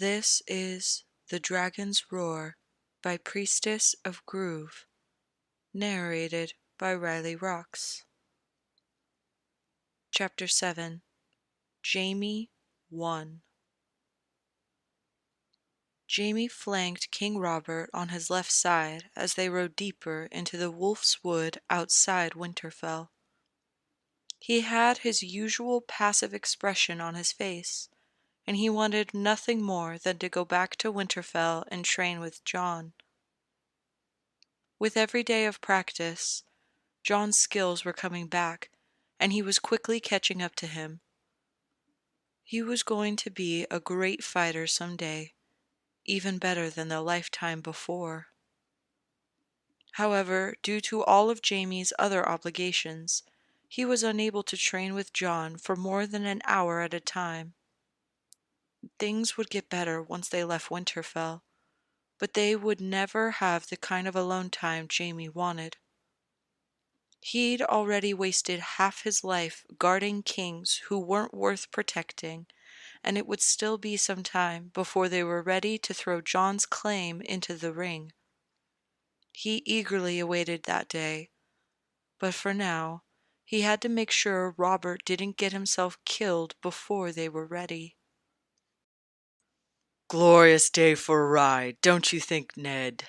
This is The Dragon's Roar by Priestess of Groove, narrated by RileyRoxx. Chapter 7 Jaime 1. Jaime flanked King Robert on his left side as they rode deeper into the Wolf's Wood outside Winterfell. He had his usual passive expression on his face, and he wanted nothing more than to go back to Winterfell and train with Jon. With every day of practice, Jon's skills were coming back, and he was quickly catching up to him. He was going to be a great fighter someday, even better than the lifetime before. However, due to all of Jaime's other obligations, he was unable to train with Jon for more than an hour at a time. Things would get better once they left Winterfell, but they would never have the kind of alone time Jaime wanted. He'd already wasted half his life guarding kings who weren't worth protecting, and it would still be some time before they were ready to throw Jon's claim into the ring. He eagerly awaited that day, but for now, he had to make sure Robert didn't get himself killed before they were ready. Glorious day for a ride, don't you think, Ned?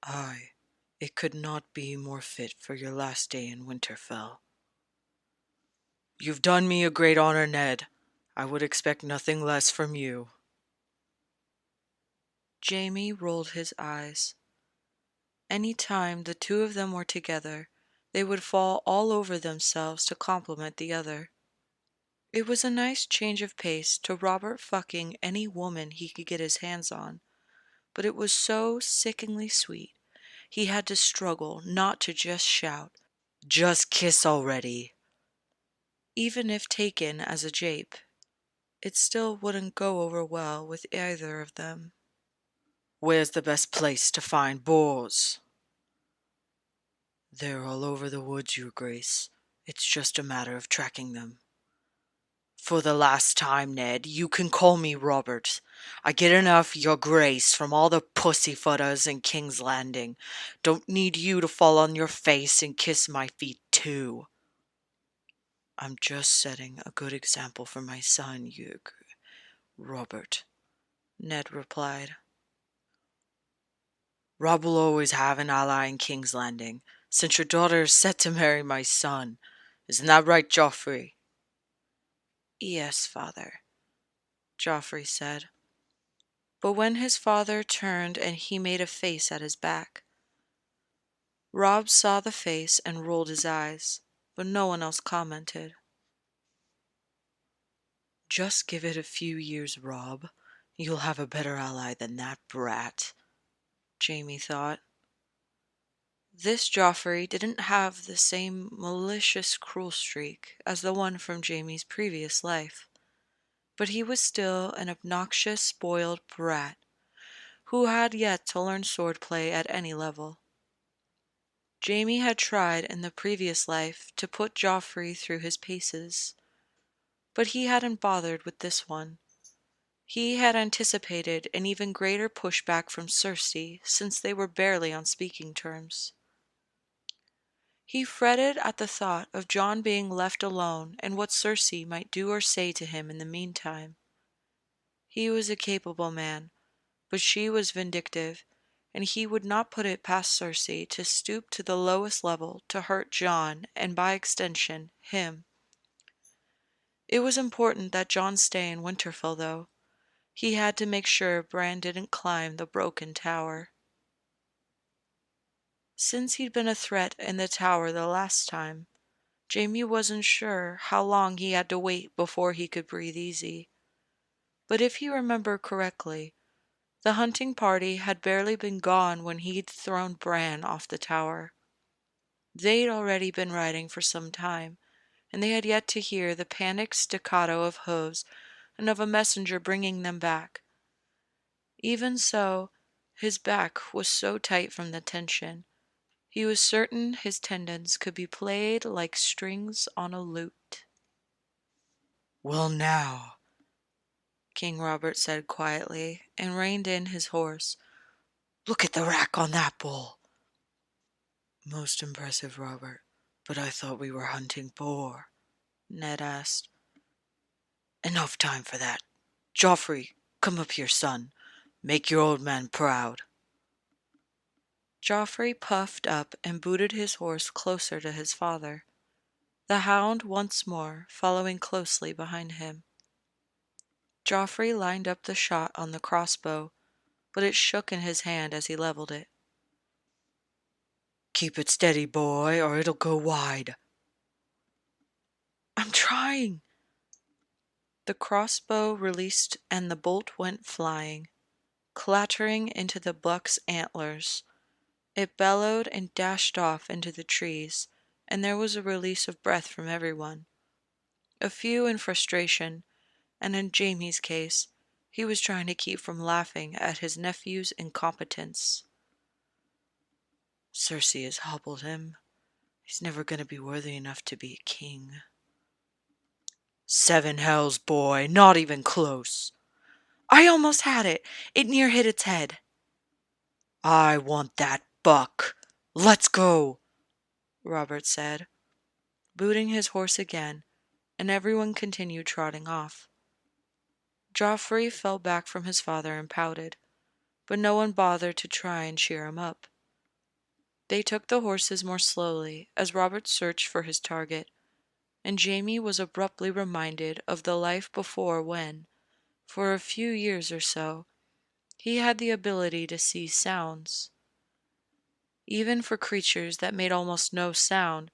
Aye, it could not be more fit for your last day in Winterfell. You've done me a great honor, Ned. I would expect nothing less from you. Jaime rolled his eyes. Any time the two of them were together, they would fall all over themselves to compliment the other. It was a nice change of pace to Robert fucking any woman he could get his hands on, but it was so sickeningly sweet, he had to struggle not to just shout, Just kiss already. even if taken as a jape. It still wouldn't go over well with either of them. Where's the best place to find boars? They're all over the woods, Your Grace. It's just a matter of tracking them. For the last time, Ned, you can call me Robert. I get enough, Your Grace, from all the pussyfooters in King's Landing. Don't need you to fall on your face and kiss my feet, too. I'm just setting a good example for my son, Robert, Ned replied. Rob will always have an ally in King's Landing, since your daughter is set to marry my son. Isn't that right, Joffrey? Yes, father, Joffrey said. But when his father turned and he made a face at his back, Robb saw the face and rolled his eyes, but no one else commented. Just give it a few years, Robb. You'll have a better ally than that brat, Jaime thought. This Joffrey didn't have the same malicious, cruel streak as the one from Jaime's previous life, but he was still an obnoxious, spoiled brat who had yet to learn swordplay at any level. Jaime had tried in the previous life to put Joffrey through his paces, but he hadn't bothered with this one. He had anticipated an even greater pushback from Cersei since they were barely on speaking terms. He fretted at the thought of Jon being left alone and what Cersei might do or say to him in the meantime. He was a capable man, but she was vindictive, and he would not put it past Cersei to stoop to the lowest level to hurt Jon and, by extension, him. It was important that Jon stay in Winterfell, though. He had to make sure Bran didn't climb the broken tower. Since he'd been a threat in the tower the last time, Jaime wasn't sure how long he had to wait before he could breathe easy. But if he remembered correctly, the hunting party had barely been gone when he'd thrown Bran off the tower. They'd already been riding for some time, and they had yet to hear the panicked staccato of hooves and of a messenger bringing them back. Even so, his back was so tight from the tension, he was certain his tendons could be played like strings on a lute. Well now, King Robert said quietly, and reined in his horse. "Look at the rack on that bull." "Most impressive, Robert. But I thought we were hunting boar," Ned asked. "Enough time for that. Joffrey, come up here, son. Make your old man proud." Joffrey puffed up and booted his horse closer to his father, the hound once more following closely behind him. Joffrey lined up the shot on the crossbow, but it shook in his hand as he leveled it. "Keep it steady, boy, or it'll go wide." "I'm trying." The crossbow released and the bolt went flying, clattering into the buck's antlers. It bellowed and dashed off into the trees, and there was a release of breath from everyone. A few in frustration, and in Jamie's case, he was trying to keep from laughing at his nephew's incompetence. "Cersei has hobbled him. He's never going to be worthy enough to be a king." "7 hells, boy, not even close." "I almost had it. It near hit its head." "I want that buck. Let's go," Robert said, booting his horse again, and everyone continued trotting off. Joffrey fell back from his father and pouted, but no one bothered to try and cheer him up. They took the horses more slowly as Robert searched for his target, and Jamie was abruptly reminded of the life before when, for a few years or so, he had the ability to see sounds. Even for creatures that made almost no sound,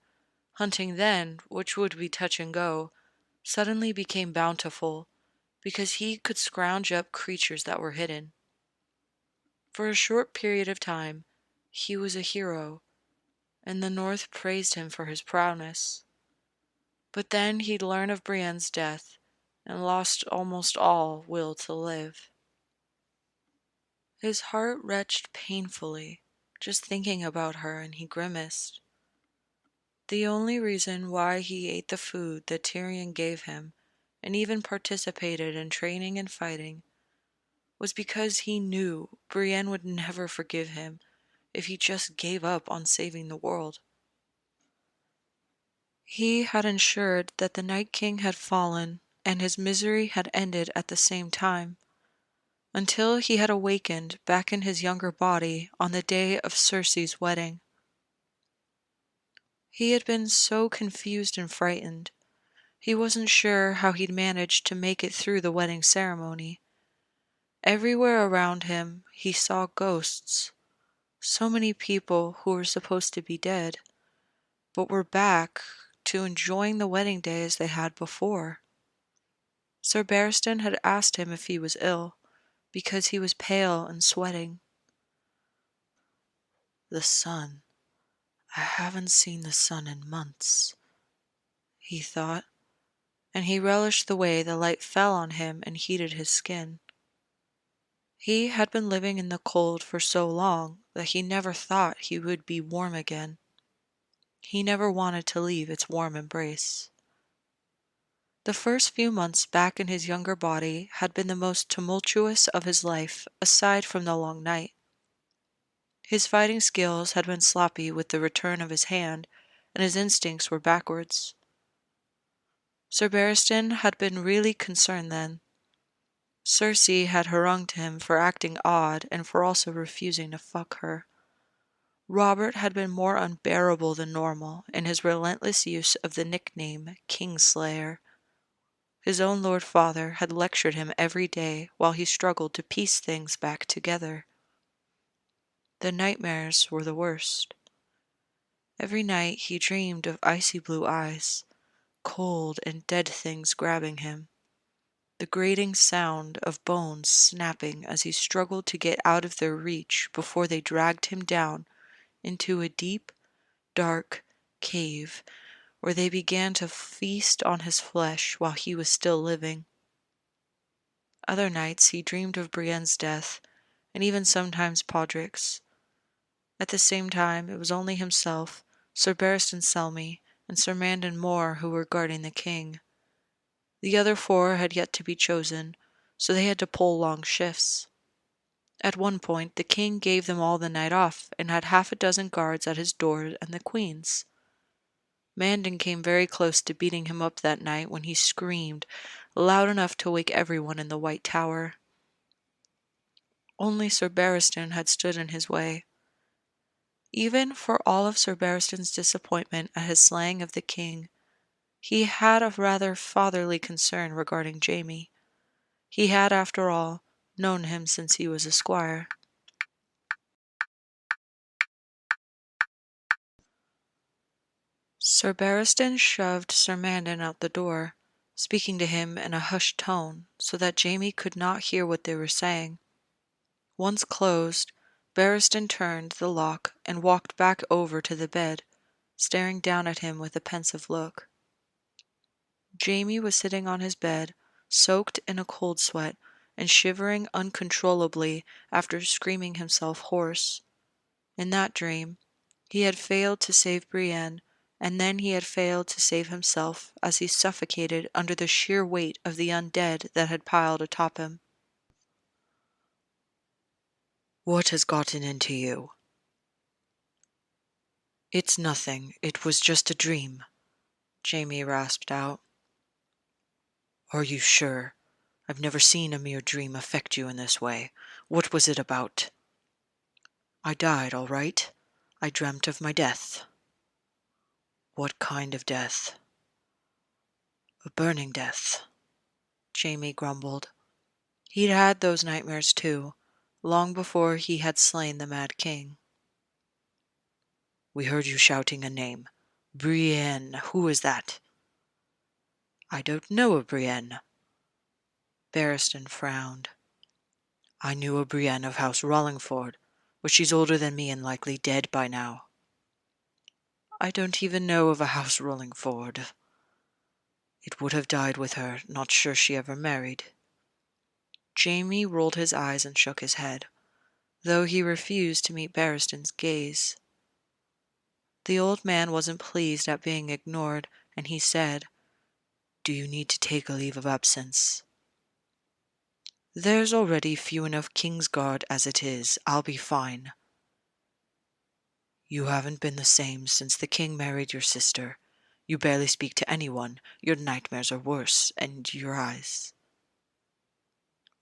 hunting then, which would be touch and go, suddenly became bountiful because he could scrounge up creatures that were hidden. For a short period of time, he was a hero, and the North praised him for his prowess. But then he'd learn of Brienne's death and lost almost all will to live. His heart retched painfully, just thinking about her, and he grimaced. The only reason why he ate the food that Tyrion gave him, and even participated in training and fighting, was because he knew Brienne would never forgive him if he just gave up on saving the world. He had ensured that the Night King had fallen and his misery had ended at the same time, until he had awakened back in his younger body on the day of Cersei's wedding. He had been so confused and frightened. He wasn't sure how he'd managed to make it through the wedding ceremony. Everywhere around him, he saw ghosts. So many people who were supposed to be dead, but were back to enjoying the wedding day as they had before. Sir Barristan had asked him if he was ill, because he was pale and sweating. "The sun. I haven't seen the sun in months," he thought, and he relished the way the light fell on him and heated his skin. He had been living in the cold for so long that he never thought he would be warm again. He never wanted to leave its warm embrace. The first few months back in his younger body had been the most tumultuous of his life, aside from the long night. His fighting skills had been sloppy with the return of his hand, and his instincts were backwards. Sir Barristan had been really concerned then. Cersei had harangued him for acting odd and for also refusing to fuck her. Robert had been more unbearable than normal in his relentless use of the nickname Kingslayer. His own Lord Father had lectured him every day while he struggled to piece things back together. The nightmares were the worst. Every night he dreamed of icy blue eyes, cold and dead things grabbing him, the grating sound of bones snapping as he struggled to get out of their reach before they dragged him down into a deep, dark cave where they began to feast on his flesh while he was still living. Other nights he dreamed of Brienne's death, and even sometimes Podrick's. At the same time, it was only himself, Sir Barristan Selmy, and Sir Mandon Moore who were guarding the king. The other 4 had yet to be chosen, so they had to pull long shifts. At one point, the king gave them all the night off and had half a dozen guards at his door and the queen's. Mandan came very close to beating him up that night when he screamed, loud enough to wake everyone in the White Tower. Only Sir Barristan had stood in his way. Even for all of Sir Barristan's disappointment at his slaying of the king, he had a rather fatherly concern regarding Jaime. He had, after all, known him since he was a squire. Sir Barristan shoved Sir Mandan out the door, speaking to him in a hushed tone so that Jaime could not hear what they were saying. Once closed, Barristan turned the lock and walked back over to the bed, staring down at him with a pensive look. Jaime was sitting on his bed, soaked in a cold sweat and shivering uncontrollably after screaming himself hoarse. In that dream, he had failed to save Brienne, and then he had failed to save himself as he suffocated under the sheer weight of the undead that had piled atop him. What has gotten into you? It's nothing. It was just a dream, Jaime rasped out. Are you sure? I've never seen a mere dream affect you in this way. What was it about? I died, all right. I dreamt of my death. What kind of death? A burning death, Jaime grumbled. He'd had those nightmares too, long before he had slain the Mad King. We heard you shouting a name. Brienne, who is that? I don't know a Brienne. Barristan frowned. I knew a Brienne of House Rollingford, but she's older than me and likely dead by now. I don't even know of a House Rollingford. It would have died with her, not sure she ever married. Jaime rolled his eyes and shook his head, though he refused to meet Barristan's gaze. The old man wasn't pleased at being ignored, and he said, Do you need to take a leave of absence? There's already few enough Kingsguard as it is. I'll be fine. You haven't been the same since the king married your sister. You barely speak to anyone. Your nightmares are worse, and your eyes.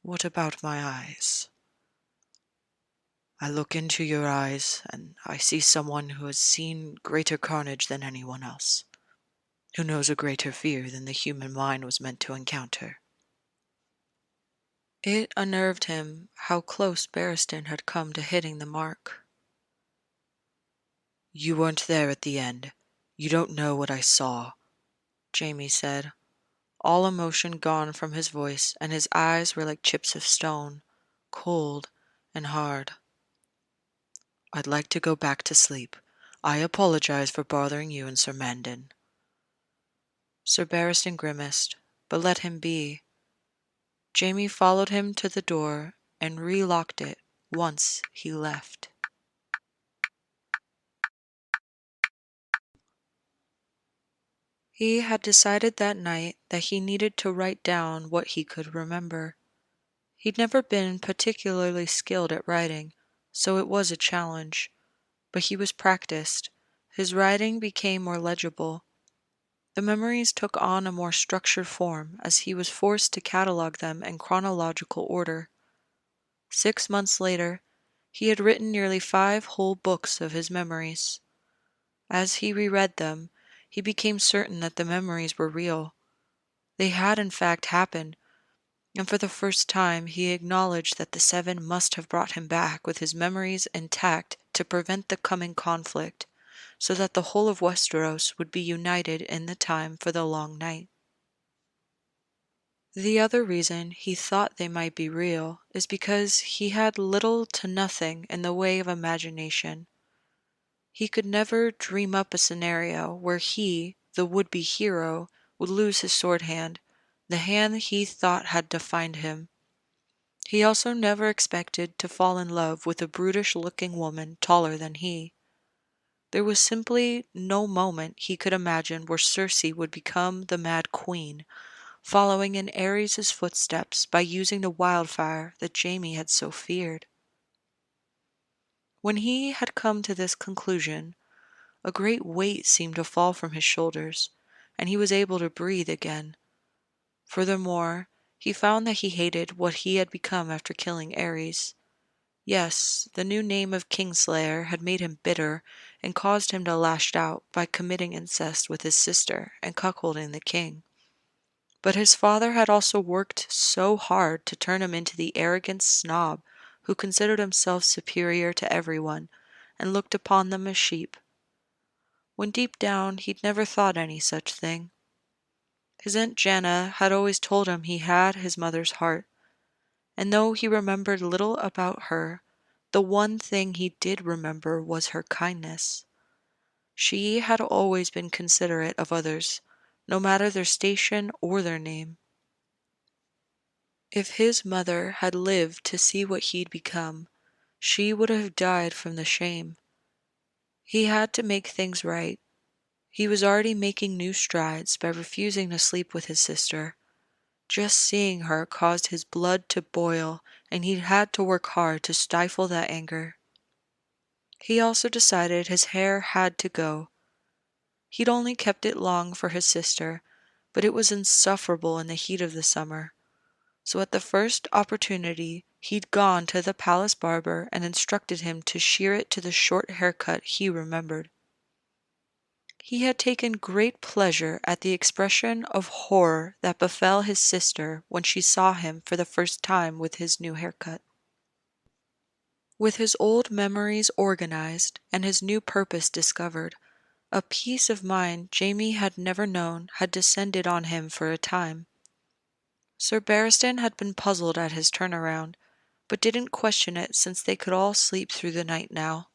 What about my eyes? I look into your eyes, and I see someone who has seen greater carnage than anyone else, who knows a greater fear than the human mind was meant to encounter. It unnerved him how close Barristan had come to hitting the mark. You weren't there at the end. You don't know what I saw, Jaime said, all emotion gone from his voice, and his eyes were like chips of stone, cold and hard. I'd like to go back to sleep. I apologize for bothering you and Sir Mandan. Sir Barristan grimaced, but let him be. Jaime followed him to the door and re-locked it once he left. He had decided that night that he needed to write down what he could remember. He'd never been particularly skilled at writing, so it was a challenge, but he was practiced. His writing became more legible. The memories took on a more structured form as he was forced to catalog them in chronological order. 6 months later, he had written nearly 5 whole books of his memories. As he reread them, he became certain that the memories were real. They had in fact happened, and for the first time he acknowledged that the Seven must have brought him back with his memories intact to prevent the coming conflict, so that the whole of Westeros would be united in the time for the long night. The other reason he thought they might be real is because he had little to nothing in the way of imagination. He could never dream up a scenario where he, the would-be hero, would lose his sword hand, the hand he thought had defined him. He also never expected to fall in love with a brutish-looking woman taller than he. There was simply no moment he could imagine where Cersei would become the Mad Queen, following in Ares' footsteps by using the wildfire that Jaime had so feared. When he had come to this conclusion, a great weight seemed to fall from his shoulders, and he was able to breathe again. Furthermore, he found that he hated what he had become after killing Ares. Yes, the new name of Kingslayer had made him bitter and caused him to lash out by committing incest with his sister and cuckolding the king. But his father had also worked so hard to turn him into the arrogant snob who considered himself superior to everyone and looked upon them as sheep, when deep down he'd never thought any such thing. His Aunt Jana had always told him he had his mother's heart, and though he remembered little about her, the one thing he did remember was her kindness. She had always been considerate of others, no matter their station or their name. If his mother had lived to see what he'd become, she would have died from the shame. He had to make things right. He was already making new strides by refusing to sleep with his sister. Just seeing her caused his blood to boil, and he had to work hard to stifle that anger. He also decided his hair had to go. He'd only kept it long for his sister, but it was insufferable in the heat of the summer. So at the first opportunity, he'd gone to the palace barber and instructed him to shear it to the short haircut he remembered. He had taken great pleasure at the expression of horror that befell his sister when she saw him for the first time with his new haircut. With his old memories organized and his new purpose discovered, a peace of mind Jaime had never known had descended on him for a time. Sir Barristan had been puzzled at his turnaround, but didn't question it since they could all sleep through the night now.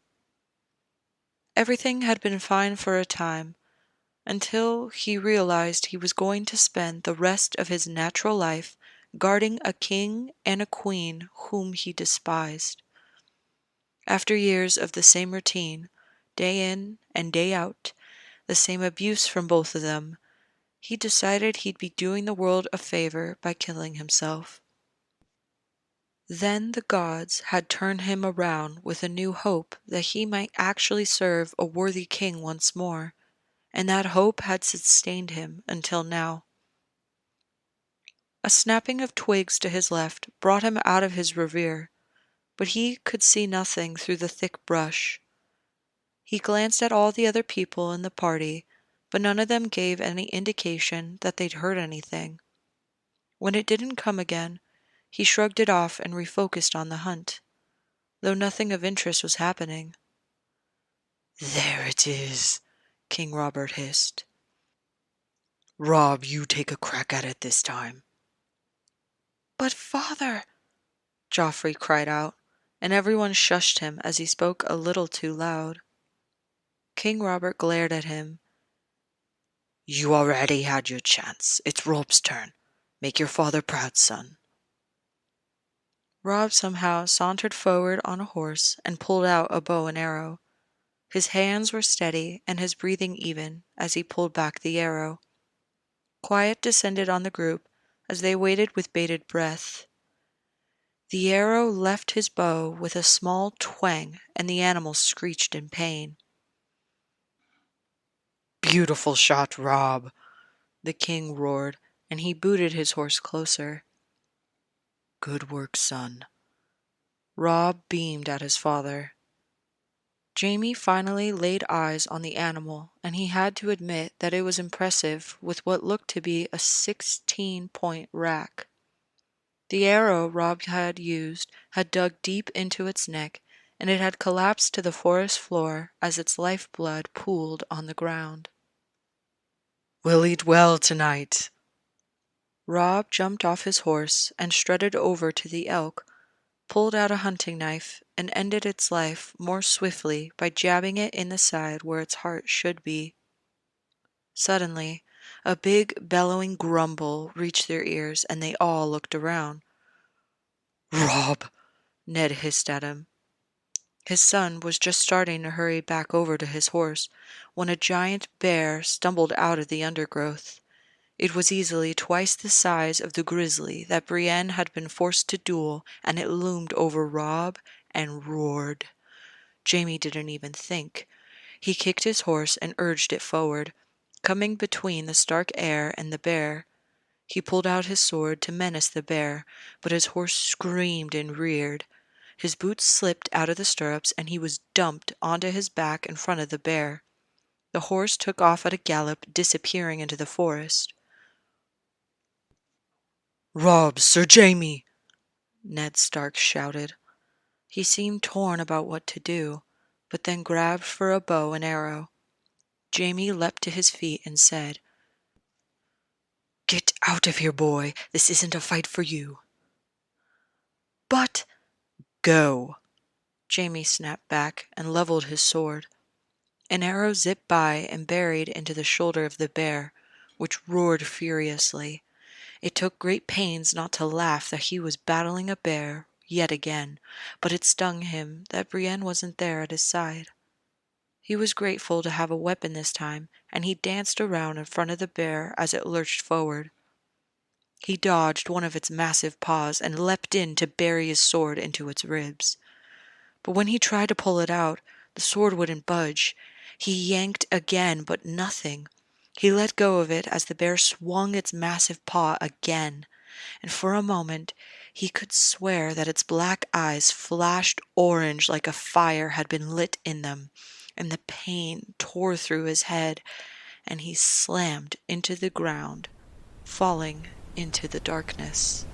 Everything had been fine for a time, until he realized he was going to spend the rest of his natural life guarding a king and a queen whom he despised. After years of the same routine, day in and day out, the same abuse from both of them, he decided he'd be doing the world a favor by killing himself. Then the gods had turned him around with a new hope that he might actually serve a worthy king once more, and that hope had sustained him until now. A snapping of twigs to his left brought him out of his reverie, but he could see nothing through the thick brush. He glanced at all the other people in the party, but none of them gave any indication that they'd heard anything. When it didn't come again, he shrugged it off and refocused on the hunt, though nothing of interest was happening. "There it is," King Robert hissed. "Rob, you take a crack at it this time." "But father," Joffrey cried out, and everyone shushed him as he spoke a little too loud. King Robert glared at him. "You already had your chance. It's Rob's turn. Make your father proud, son." Rob somehow sauntered forward on a horse and pulled out a bow and arrow. His hands were steady and his breathing even as he pulled back the arrow. Quiet descended on the group as they waited with bated breath. The arrow left his bow with a small twang, and the animal screeched in pain. "Beautiful shot, Rob," The king roared, and he booted his horse closer. "Good work, son." Rob beamed at his father. Jaime finally laid eyes on the animal, and he had to admit that it was impressive with what looked to be a 16-point rack. The arrow Rob had used had dug deep into its neck, and it had collapsed to the forest floor as its lifeblood pooled on the ground. "We'll eat well tonight." Rob jumped off his horse and strutted over to the elk, pulled out a hunting knife, and ended its life more swiftly by jabbing it in the side where its heart should be. Suddenly, a big, bellowing grumble reached their ears, and they all looked around. "Rob!" Ned hissed at him. His son was just starting to hurry back over to his horse when a giant bear stumbled out of the undergrowth. It was easily twice the size of the grizzly that Brienne had been forced to duel, and it loomed over Rob and roared. Jamie didn't even think. He kicked his horse and urged it forward, coming between the stark air and the bear. He pulled out his sword to menace the bear, but his horse screamed and reared. His boots slipped out of the stirrups, and he was dumped onto his back in front of the bear. The horse took off at a gallop, disappearing into the forest. "Rob, Sir Jamie!" Ned Stark shouted. He seemed torn about what to do, but then grabbed for a bow and arrow. Jamie leapt to his feet and said, "Get out of here, boy. This isn't a fight for you." "But—" "Go." Jamie snapped back and leveled his sword. An arrow zipped by and buried into the shoulder of the bear, which roared furiously. It took great pains not to laugh that he was battling a bear yet again, but it stung him that Brienne wasn't there at his side. He was grateful to have a weapon this time, and he danced around in front of the bear as it lurched forward. He dodged one of its massive paws and leapt in to bury his sword into its ribs. But when he tried to pull it out, the sword wouldn't budge. He yanked again, but nothing. He let go of it as the bear swung its massive paw again, and for a moment he could swear that its black eyes flashed orange like a fire had been lit in them, and the pain tore through his head, and he slammed into the ground, falling into the darkness.